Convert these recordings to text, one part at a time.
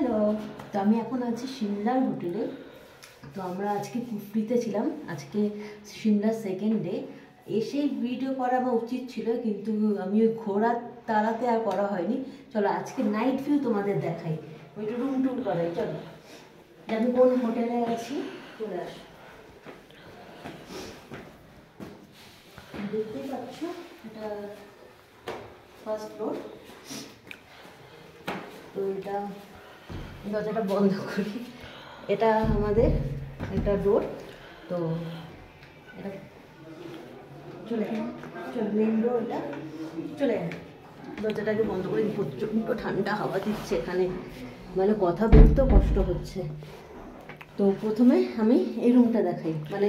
Hello, তো আমি এখন আছি সিমলার হোটেলে। তো আমরা আজকে কুফরিতে ছিলাম, আজকে সিমলার সেকেন্ড ডে। এসেই ভিডিও করা আমার উচিত ছিল, কিন্তু আমি ওই ঘোরার তাড়াতে আর করা হয়নি। চলো আজকে নাইট ভিউ তোমাদের দেখাই, ওইটা রুম টুর করাই। চলো, আমি কোন হোটেলে আছি চলে আসো। দেখতেই পাচ্ছ এটা ফার্স্ট ফ্লোর। তো এটা দরজাটা বন্ধ করি, এটা আমাদের একটা ডোর। তো এটা চলে মেন ডোর, এটা চলে দরজাটাকে বন্ধ করে দিই। প্রচণ্ড ঠান্ডা হাওয়া দিচ্ছে এখানে, মানে কথা বলতেও কষ্ট হচ্ছে। তো প্রথমে আমি এই রুমটা দেখাই, মানে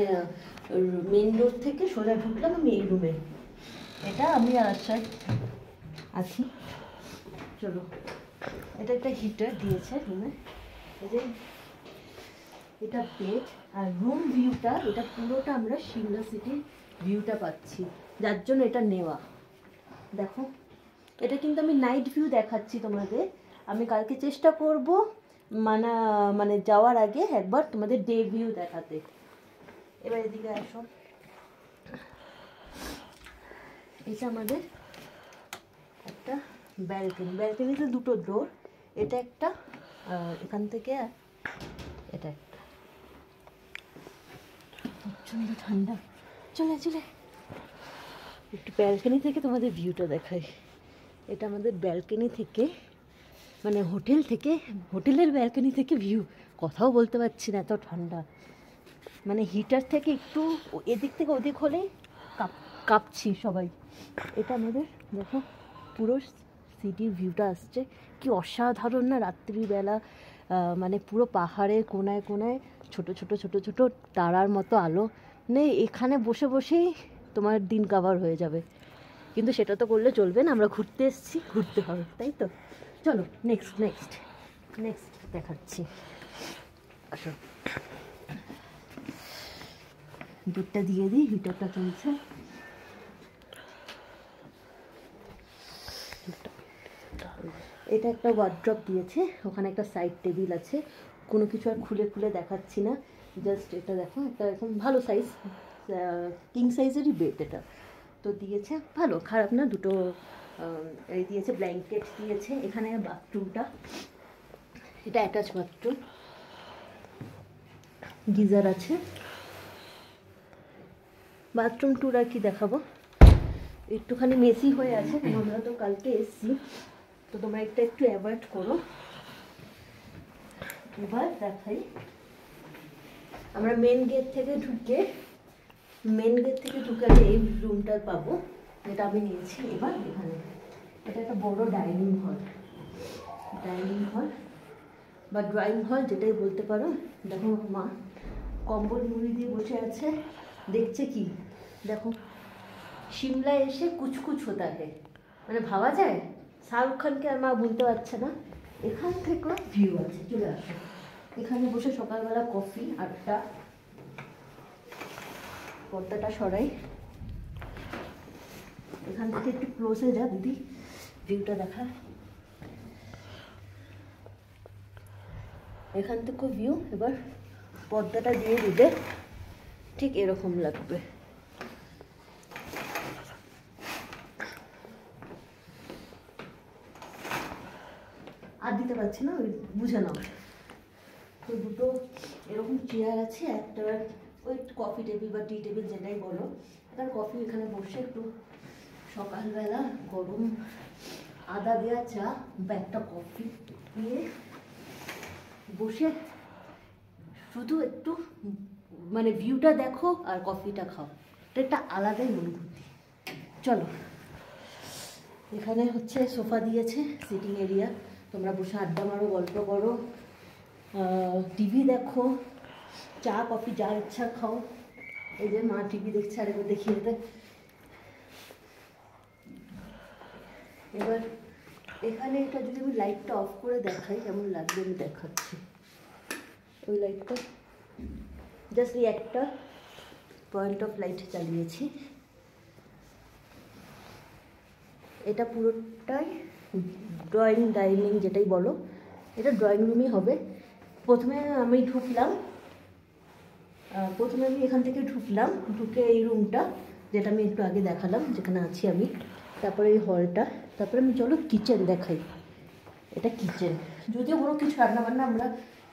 মেন ডোর থেকে সোজা ঢুকলাম আমি এই রুমে। এটা আমি আর আশায় আছি। চলো, এটা একটা হিটার দিয়েছে রুমে, এই যে এটা বেড। আর রুম ভিউটা, এটা পুরোটা আমরা সিমলা সিটির ভিউটা পাচ্ছি, যার জন্য এটা নেওয়া। দেখো, এটা কিন্তু আমি নাইট ভিউ দেখাচ্ছি তোমাদের। আমি কালকে চেষ্টা করব মানে যাওয়ার আগে একবার তোমাদের ডে ভিউ দেখাতে। এবার এদিকে আসো, এটা আমাদের একটা ব্যালকনি। ব্যালকনিতে দুটো ডোর, এটা একটা এখান থেকে, এটা একটা। প্রচণ্ড ঠান্ডা, চলে চলে একটু ব্যালকনি থেকে তোমাদের ভিউটা দেখাই। এটা আমাদের ব্যালকনি থেকে, মানে হোটেল থেকে, হোটেলের ব্যালকনি থেকে ভিউ। কথাও বলতে পারছি না, এত ঠান্ডা। মানে হিটার থেকে একটু এদিক থেকে ওদিক হলেই কাঁপছি সবাই। এটা আমাদের দেখো পুরো সিটির ভিউটা আসছে, কি অসাধারণ না রাত্রিবেলা। মানে পুরো পাহাড়ের কোনায় কোনায় ছোট ছোট ছোট ছোট তারার মতো আলো নেই, এখানে বসে বসেই তোমার দিন কাভার হয়ে যাবে। কিন্তু সেটা তো করলে চলবে না, আমরা ঘুরতে এসেছি, ঘুরতে হবে, তাই তো। চলো নেক্সট নেক্সট নেক্সট দেখাচ্ছি, আসো। দুধটা দিয়ে দিই, হিটারটা চলছে। এটা একটা ওয়ার্ড্রপ দিয়েছে, ওখানে একটা সাইড টেবিল আছে। কোনো কিছু আর খুলে খুলে দেখাচ্ছি না, জাস্ট এটা দেখো, একটা এরকম ভালো সাইজ কিং সাইজেরই বেড এটা। তো দিয়েছে ভালো, খারাপ না। দুটো এই দিয়েছে, ব্ল্যাঙ্কেট দিয়েছে। এখানে বাথরুমটা, এটা অ্যাটাচ বাথরুম, গিজার আছে। বাথরুম ট্যুর আর কি দেখাবো, একটুখানি মেসি হয়ে আছে, আমরা তো কালকে এসছি, তো তোমরা একটু অ্যাভয়েড করো। এবার দেখাই, আমরা মেন গেট থেকে ঢুকে আমি এই রুমটা পাবো, যেটা আমি নিয়েছি। এবার এখানে এটা একটা বড় ডাইনিং হল বা ড্রয়িং হল, যেটাই বলতে পারো। দেখো মা কম্বল মুড়ি দিয়ে বসে আছে, দেখছে কি দেখো, সিমলায় এসে কুচকুচ হতা হে, মানে ভাবা যায় শাহরুখ খানকে আর মা বলতে পারছে না। এখান থেকেও ভিউ আছে, চলে আসো। এখানে বসে সকালবেলা কফি, আড্ডা। পর্দাটা সরাই, এখান থেকে একটু ক্লোজে যা দিদি, ভিউটা দেখা। এখান থেকেও ভিউ। এবার পর্দাটা দিয়ে দিলে ঠিক এরকম লাগবে। আর দিতে পারছি না, ওই বুঝে নাও। তো দুটো এরকম চেয়ার আছে, একটা ওই কফি টেবিল বা টি টেবিল যেটাই বলো। এবার কফি এখানে বসে একটু সকালবেলা গরম আদা দেওয়া চা বা একটা কফি দিয়ে বসে শুধু একটু মানে ভিউটা দেখো আর কফিটা খাও, এটা একটা আলাদাই অনুভূতি। চলো, এখানে হচ্ছে সোফা দিয়েছে, সিটিং এরিয়া, তোমরা বসে আড্ডা মারো, গল্প করো, টিভি দেখো, চা কফি যা ইচ্ছা খাও। এই যে মা টিভি দেখছে, আর এবার দেখিয়ে দেয়। এবার এখানে এটা যদি আমি লাইটটা অফ করে দেখাই কেমন লাগবে আমি দেখাচ্ছি। ওই লাইটটা জাস্ট এই একটা পয়েন্ট অফ লাইট চালিয়েছি, এটা পুরোটাই ড্রয়িং ডাইনিং যেটাই বলো, এটা ড্রয়িং রুমই হবে। প্রথমে আমি এখান থেকে ঢুকলাম, ঢুকে এই রুমটা যেটা আমি একটু আগে দেখালাম যেখানে আছি আমি, তারপরে এই হলটা, তারপরে আমি চলো কিচেন দেখাই। এটা কিচেন, যদিও কোনো কিছু রান্নাবান্না আমরা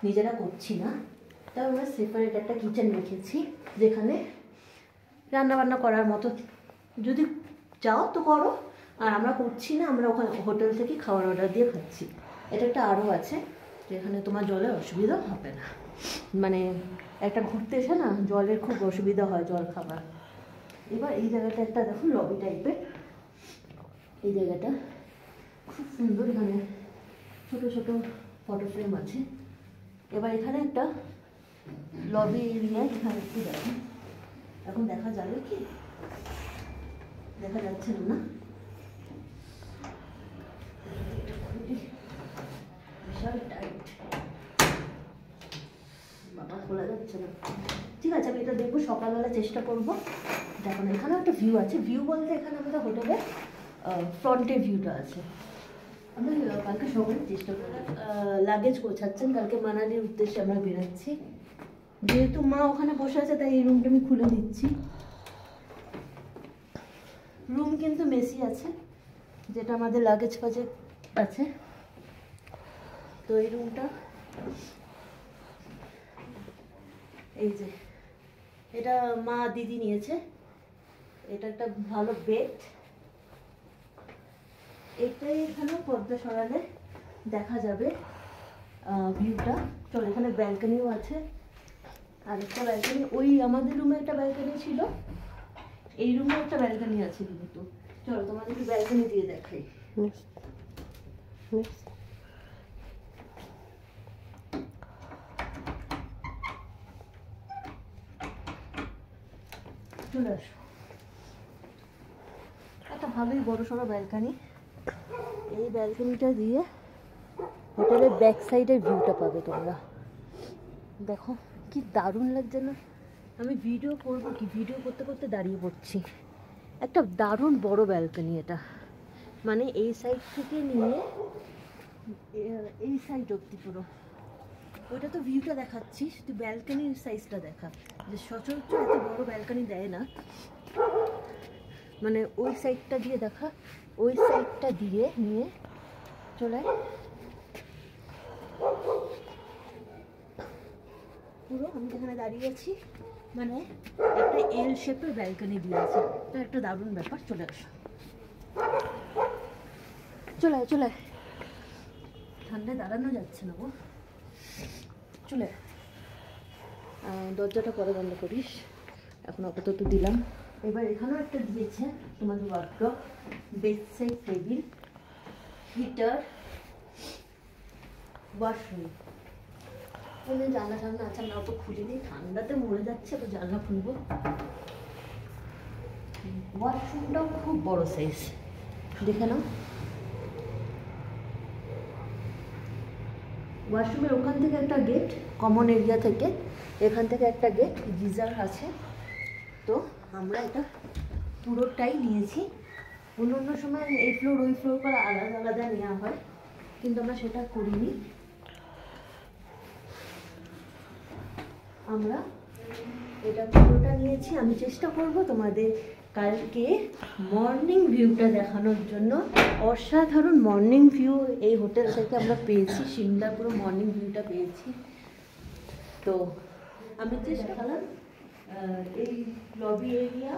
নিজেরা করছি না, তাই আমরা সেপারেট একটা কিচেন রেখেছি যেখানে রান্নাবান্না করার মতো যদি চাও তো করো, আর আমরা করছি না, আমরা ওখানে হোটেল থেকে খাবার অর্ডার দিয়ে খাচ্ছি। এটা একটা আরও আছে যেখানে তোমার জলের অসুবিধা হবে না, মানে একটা ঘুরতে এসে না জলের খুব অসুবিধা হয় জল খাবার। এবার এই জায়গাটা একটা দেখো লবি টাইপের, এই জায়গাটা খুব সুন্দর, এখানে ছোটো ছোটো ফটো ফ্রেম আছে। এবার এখানে একটা লবি এরিয়া, এখানে একটু দেখো, এখন দেখা যাবে কি দেখা যাচ্ছে না, বিশাল টাইট, বাবা খোলা যাচ্ছে না। ঠিক আছে, আমি এটা দেখবো সকালবেলা, চেষ্টা করবো। দেখো না এখানে একটা ভিউ আছে, ভিউ বলতে এখানে আমাদের হোটেলের ফ্রন্টের ভিউটা আছে। আমরা কালকে সকালে চেষ্টা করবো, লাগেজ গোছাচ্ছেন, কালকে মানালির উদ্দেশ্যে আমরা বেরোচ্ছি। যেহেতু মা ওখানে বসে আছে তাই এই রুমটা আমি খুলে দিচ্ছি। রুম কিন্তু মেসি আছে, যেটা আমাদের লাগেজ ফাজে আছে। তো এই রুমটা, এই যে এটা মা দিদি নিয়েছে, এটা একটা ভালো বেড। এটাই এখানেও পর্দা সরালে দেখা যাবে ভিউটা। চলো, এখানে ব্যালকনিও আছে, আর একটা ব্যালকনি, ওই আমাদের রুমে একটা ব্যালকনি ছিল, এই রুমে একটা ব্যালকনি আছে কিন্তু। চলো তোমাদেরকে ব্যালকনি দিয়ে দেখাই। চলে আসো, একটা ভালোই বড় সড়ো ব্যালকনি। এই ব্যালকনিটা দিয়ে হোটেলের ব্যাক সাইডের ভিউটা পাবে তোমরা। দেখো কি দারুণ লাগছে না? আমি ভিডিও করবো কি, ভিডিও করতে করতে দাঁড়িয়ে পড়ছি। একটা দারুণ বড় ব্যালকনি এটা, মানে এই সাইড থেকে নিয়ে এই সাইড অব্দি পুরো। ওইটা তো ভিউটা দেখাচ্ছি, শুধু ব্যালকনির সাইজটা দেখা, যে সচরাচর এত বড় ব্যালকনি দেয় না। মানে ওই সাইডটা দিয়ে দেখা, ওই সাইডটা দিয়ে নিয়ে চলে পুরো আমি যেখানে দাঁড়িয়ে আছি, মানে একটা এল শেপের ব্যালকনি দিয়েছে। তো একটা দারুণ ব্যাপার। চলে আসো, চলে ঠান্ডায় দাঁড়ানো যাচ্ছে না গো। চলে দরজাটা পরে বন্ধ করিস, এখন আপাতত দিলাম। এবার এখানেও একটা দিয়েছে তোমাদের wardrobe, bed side table, heater, washroom. জানলা আছে, আমরা অত খুলিনি, ঠান্ডাতে মরে যাচ্ছে, তো জানলা খুলবো। ওয়াশরুমটাও খুব বড় সাইজ, দেখে নাও। ওয়াশরুমের ওখান থেকে একটা গেট, কমন এরিয়া থেকে, এখান থেকে একটা গেট, গিজার আছে। তো আমরা এটা পুরোটাই নিয়েছি। অন্য সময় এই ফ্লোর ওই ফ্লোর করে আলাদা আলাদা নেওয়া হয়, কিন্তু আমরা সেটা করিনি। আমরা এটা পুরোটা নিয়েছি। আমি চেষ্টা করব তোমাদের কালকে মর্নিং ভিউটা দেখানোর জন্য। অসাধারণ মর্নিং ভিউ এই হোটেল থেকে আমরা পেয়েছি, সিমলা পুরো মর্নিং ভিউটা পেয়েছি। তো আমি চেষ্টা করলাম এই লবি এরিয়া,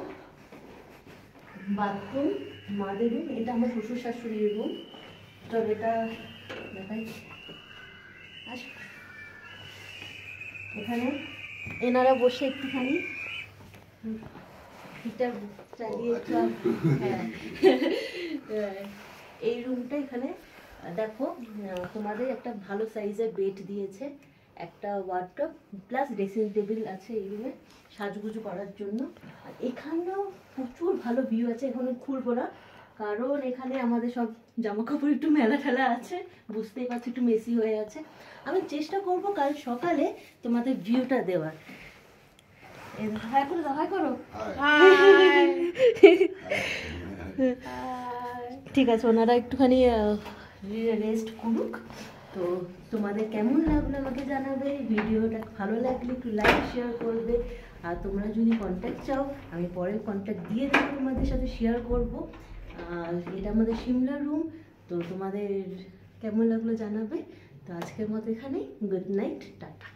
বাথরুম, মাদের রুম, এটা আমার শ্বশুর শাশুড়ির রুম। তো এটা দেখাই, এখানে এনারা বসে একটুখানি হিটার চালিয়ে, হ্যাঁ এই রুমটা এখানে দেখো তোমাদের একটা ভালো সাইজের বেড দিয়েছে, একটা ওয়ার্ডরোব প্লাস ড্রেসিং টেবিল আছে এই রুমে সাজুগুজু করার জন্য। আর এখানেও প্রচুর ভালো ভিউ আছে, এখানে খুলবো না কারণ এখানে আমাদের সব জামা কাপড় একটু মেলা ঠেলা আছে, বুঝতেই পারছি একটু মেসি হয়ে আছে। আমি চেষ্টা করব কাল সকালে তোমাদের ভিউটা দেওয়ার। হাই করে দাও, হাই করো। ঠিক আছে, ওনারা একটুখানি রেস্ট করুক, তো তোমাদের কেমন লাগলো আমাকে জানাবে, ভিডিওটা ভালো লাগলে একটু লাইক শেয়ার করবে। আর তোমরা যদি কন্ট্যাক্ট চাও আমি পরে কন্ট্যাক্ট দিয়ে দেবো, তোমাদের সাথে শেয়ার করব। আর এটা আমাদের সিমলা রুম। তো তোমাদের কেমন লাগলো জানাবে। তো আজকের মতো এখানেই, গুড নাইট, টাটা।